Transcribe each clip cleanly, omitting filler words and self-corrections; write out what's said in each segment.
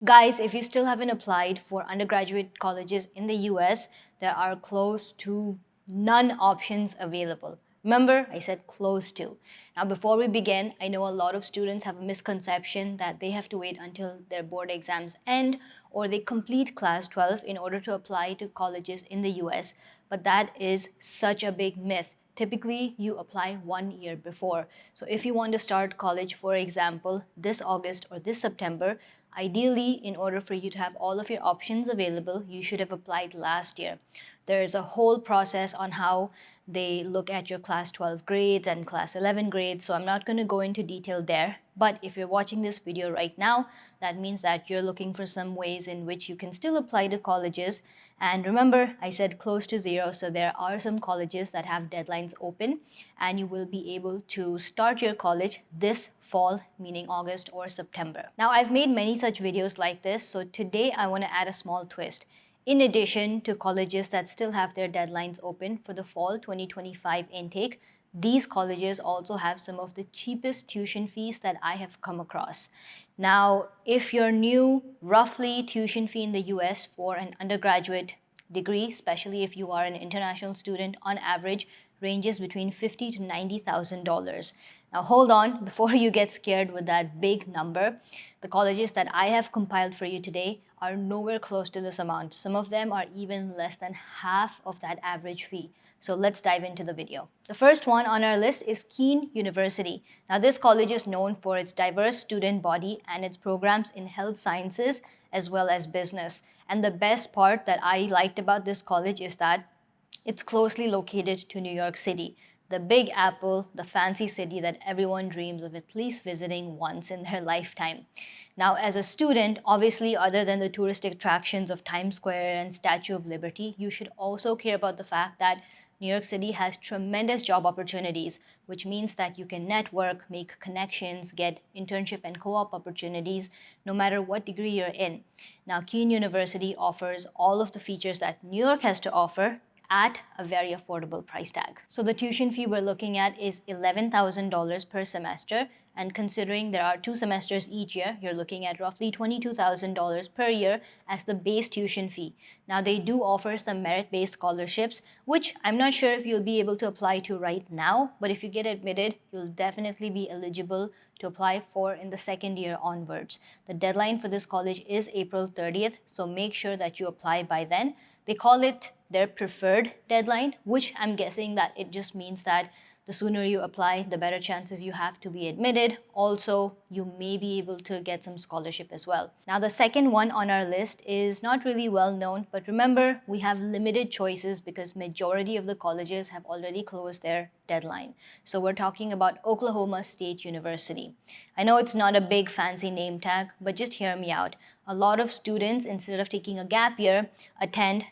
Guys, if you still haven't applied for undergraduate colleges in the US, there are close to none options available. Remember, I said close to. Now, before we begin, I know a lot of students have a misconception that they have to wait until their board exams end or they complete class 12 in order to apply to colleges in the US. But that is such a big myth. Typically, you apply 1 year before. So if you want to start college, for example, this August or this September, ideally, in order for you to have all of your options available, you should have applied last year. There's a whole process on how they look at your class 12 grades and class 11 grades, so I'm not going to go into detail there. But if you're watching this video right now, that means that you're looking for some ways in which you can still apply to colleges. And remember, I said close to zero, so there are some colleges that have deadlines open, and you will be able to start your college this fall, meaning August or September. Now, I've made many such videos like this, so today I want to add a small twist. In addition to colleges that still have their deadlines open for the fall 2025 intake, these colleges also have some of the cheapest tuition fees that I have come across. Now, if you're new, roughly tuition fee in the US for an undergraduate degree, especially if you are an international student, on average ranges between $50,000 to $90,000. Now hold on, before you get scared with that big number, the colleges that I have compiled for you today are nowhere close to this amount. Some of them are even less than half of that average fee. So let's dive into the video. The first one on our list is Kean University. Now this college is known for its diverse student body and its programs in health sciences as well as business. And the best part that I liked about this college is that it's closely located to New York City, the Big Apple, the fancy city that everyone dreams of at least visiting once in their lifetime. Now, as a student, obviously, other than the touristic attractions of Times Square and Statue of Liberty, you should also care about the fact that New York City has tremendous job opportunities, which means that you can network, make connections, get internship and co-op opportunities, no matter what degree you're in. Now, Kean University offers all of the features that New York has to offer at a very affordable price tag. So the tuition fee we're looking at is $11,000 per semester, and considering there are 2 semesters each year, you're looking at roughly $22,000 per year as the base tuition fee. Now they do offer some merit-based scholarships, which I'm not sure if you'll be able to apply to right now, but if you get admitted, you'll definitely be eligible to apply for in the second year onwards. The deadline for this college is April 30th, so make sure that you apply by then. They call it their preferred deadline, which I'm guessing that it just means that the sooner you apply, the better chances you have to be admitted. Also, you may be able to get some scholarship as well. Now, the second one on our list is not really well known, but remember, we have limited choices because majority of the colleges have already closed their deadline. So we're talking about Oklahoma State University. I know it's not a big fancy name tag, but just hear me out. A lot of students, instead of taking a gap year, attend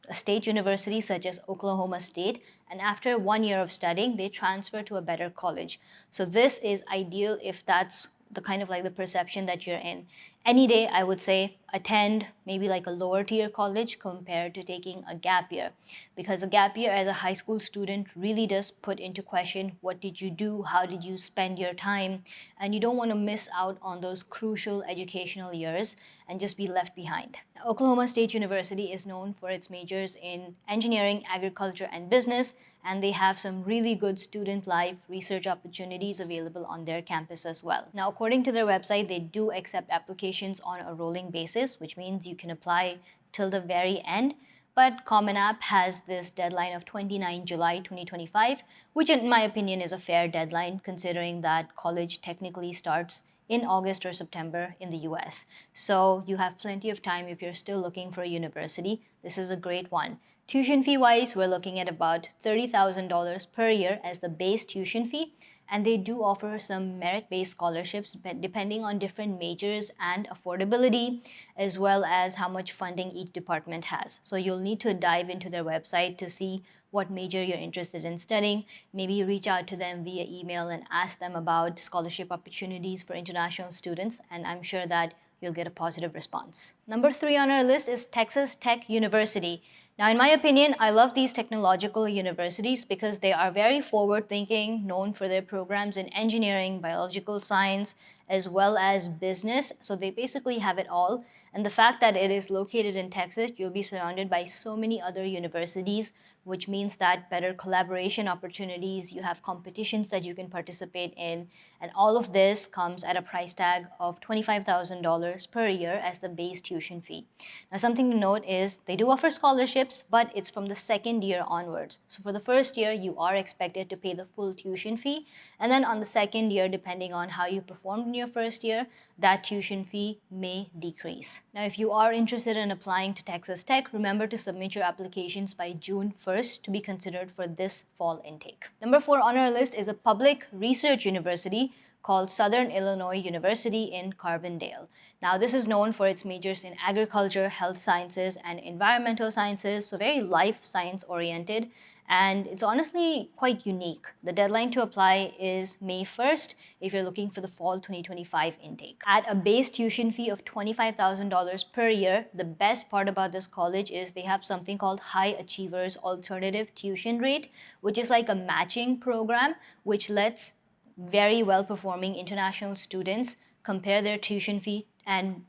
a state university such as Oklahoma State, and after 1 year of studying, they transfer to a better college. So this is ideal if that's the kind of like the perception that you're in. Any day, I would say attend maybe like a lower tier college compared to taking a gap year, because a gap year as a high school student really does put into question what did you do, how did you spend your time, and you don't want to miss out on those crucial educational years and just be left behind. Now, Oklahoma State University is known for its majors in engineering, agriculture, and business, and they have some really good student life research opportunities available on their campus as well. Now, according to their website, they do accept applications on a rolling basis, which means you can apply till the very end. But Common App has this deadline of 29 July 2025, which in my opinion is a fair deadline considering that college technically starts in August or September in the US. So you have plenty of time if you're still looking for a university. This is a great one. Tuition fee wise, we're looking at about $30,000 per year as the base tuition fee. And they do offer some merit-based scholarships depending on different majors and affordability, as well as how much funding each department has. So you'll need to dive into their website to see what major you're interested in studying. Maybe reach out to them via email and ask them about scholarship opportunities for international students, and I'm sure that you'll get a positive response. Number 3 on our list is Texas Tech University. Now, in my opinion, I love these technological universities because they are very forward-thinking, known for their programs in engineering, biological science, as well as business. So they basically have it all. And the fact that it is located in Texas, you'll be surrounded by so many other universities, which means that better collaboration opportunities, you have competitions that you can participate in, and all of this comes at a price tag of $25,000 per year as the base tuition fee. Now, something to note is they do offer scholarships, but it's from the second year onwards. So for the first year, you are expected to pay the full tuition fee, and then on the second year, depending on how you performed in your first year, that tuition fee may decrease. Now, if you are interested in applying to Texas Tech, remember to submit your applications by June 1st to be considered for this fall intake. Number 4 on our list is a public research university called Southern Illinois University in Carbondale. Now, this is known for its majors in agriculture, health sciences, and environmental sciences, so very life science oriented, and it's honestly quite unique. The deadline to apply is May 1st if you're looking for the fall 2025 intake. At a base tuition fee of $25,000 per year, the best part about this college is they have something called High Achievers Alternative Tuition Rate, which is like a matching program which lets very well performing international students compare their tuition fee and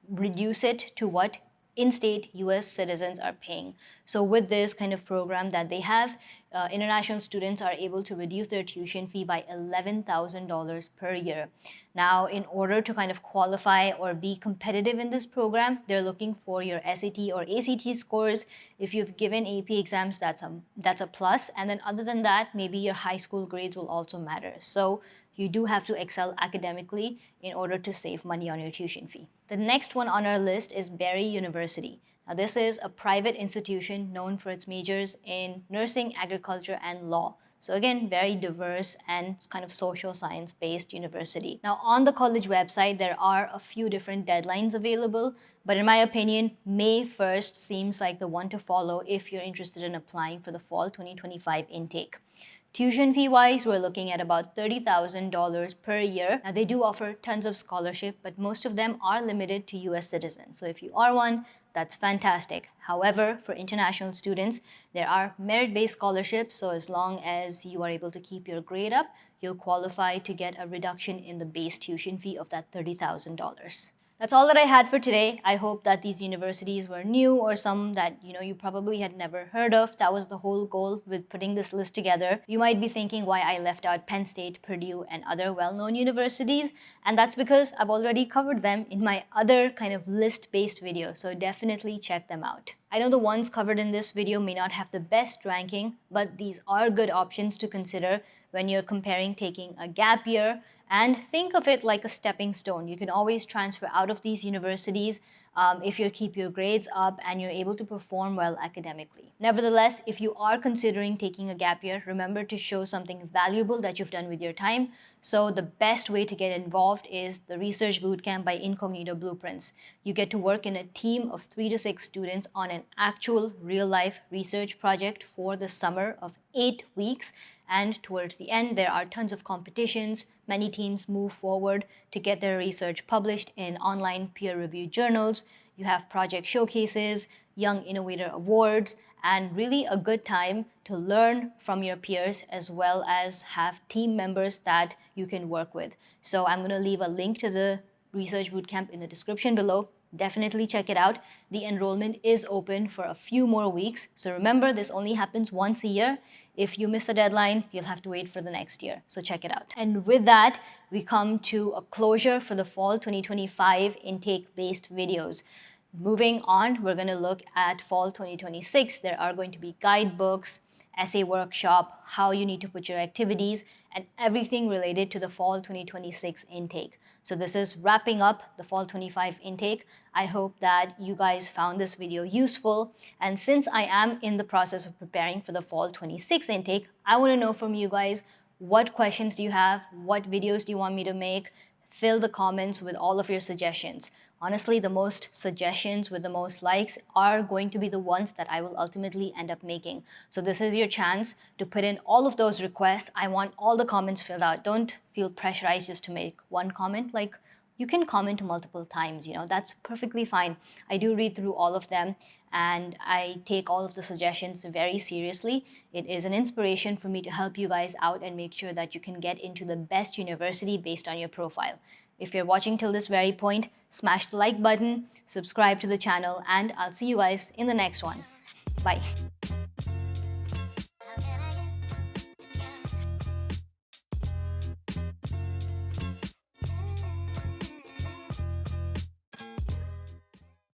reduce it to what in-state US citizens are paying. So with this kind of program that they have, international students are able to reduce their tuition fee by $11,000 per year. Now, in order to kind of qualify or be competitive in this program, they're looking for your SAT or ACT scores. If you've given AP exams, that's a plus. And then other than that, maybe your high school grades will also matter. So you do have to excel academically in order to save money on your tuition fee. The next one on our list is Barry University. Now, this is a private institution known for its majors in nursing, agriculture, and law. So again, very diverse and kind of social science-based university. Now, on the college website, there are a few different deadlines available, but in my opinion, May 1st seems like the one to follow if you're interested in applying for the fall 2025 intake. Tuition fee wise, we're looking at about $30,000 per year. Now, they do offer tons of scholarship, but most of them are limited to US citizens. So if you are one, that's fantastic. However, for international students, there are merit-based scholarships. So as long as you are able to keep your grade up, you'll qualify to get a reduction in the base tuition fee of that $30,000. That's all that I had for today. I hope that these universities were new or some that you probably had never heard of. That was the whole goal with putting this list together. You might be thinking why I left out Penn State, Purdue, and other well-known universities, and that's because I've already covered them in my other kind of list-based video, so definitely check them out. I know the ones covered in this video may not have the best ranking, but these are good options to consider when you're comparing taking a gap year, and think of it like a stepping stone. You can always transfer out of these universities if you keep your grades up and you're able to perform well academically. Nevertheless, if you are considering taking a gap year, remember to show something valuable that you've done with your time. So the best way to get involved is the Research Bootcamp by Incognito Blueprints. You get to work in a team of 3 to 6 students on an actual real-life research project for the summer of 8 weeks. And towards the end, there are tons of competitions. Many teams move forward to get their research published in online peer-reviewed journals. You have project showcases, Young Innovator Awards, and really a good time to learn from your peers as well as have team members that you can work with. So I'm going to leave a link to the Research Bootcamp in the description below. Definitely check it out. The enrollment is open for a few more weeks. So remember, this only happens once a year. If you miss the deadline, you'll have to wait for the next year. So check it out. And with that, we come to a closure for the fall 2025 intake-based videos. Moving on, we're going to look at fall 2026. There are going to be guidebooks, essay workshop, how you need to put your activities, and everything related to the fall 2026 intake. So this is wrapping up the fall 25 intake. I hope that you guys found this video useful. And since I am in the process of preparing for the fall 26 intake, I want to know from you guys, what questions do you have? What videos do you want me to make? Fill the comments with all of your suggestions. Honestly, the most suggestions with the most likes are going to be the ones that I will ultimately end up making. So this is your chance to put in all of those requests. I want all the comments filled out. Don't feel pressurized just to make one comment. Like, you can comment multiple times, that's perfectly fine. I do read through all of them and I take all of the suggestions very seriously. It is an inspiration for me to help you guys out and make sure that you can get into the best university based on your profile. If you're watching till this very point, smash the like button, subscribe to the channel, and I'll see you guys in the next one. Bye.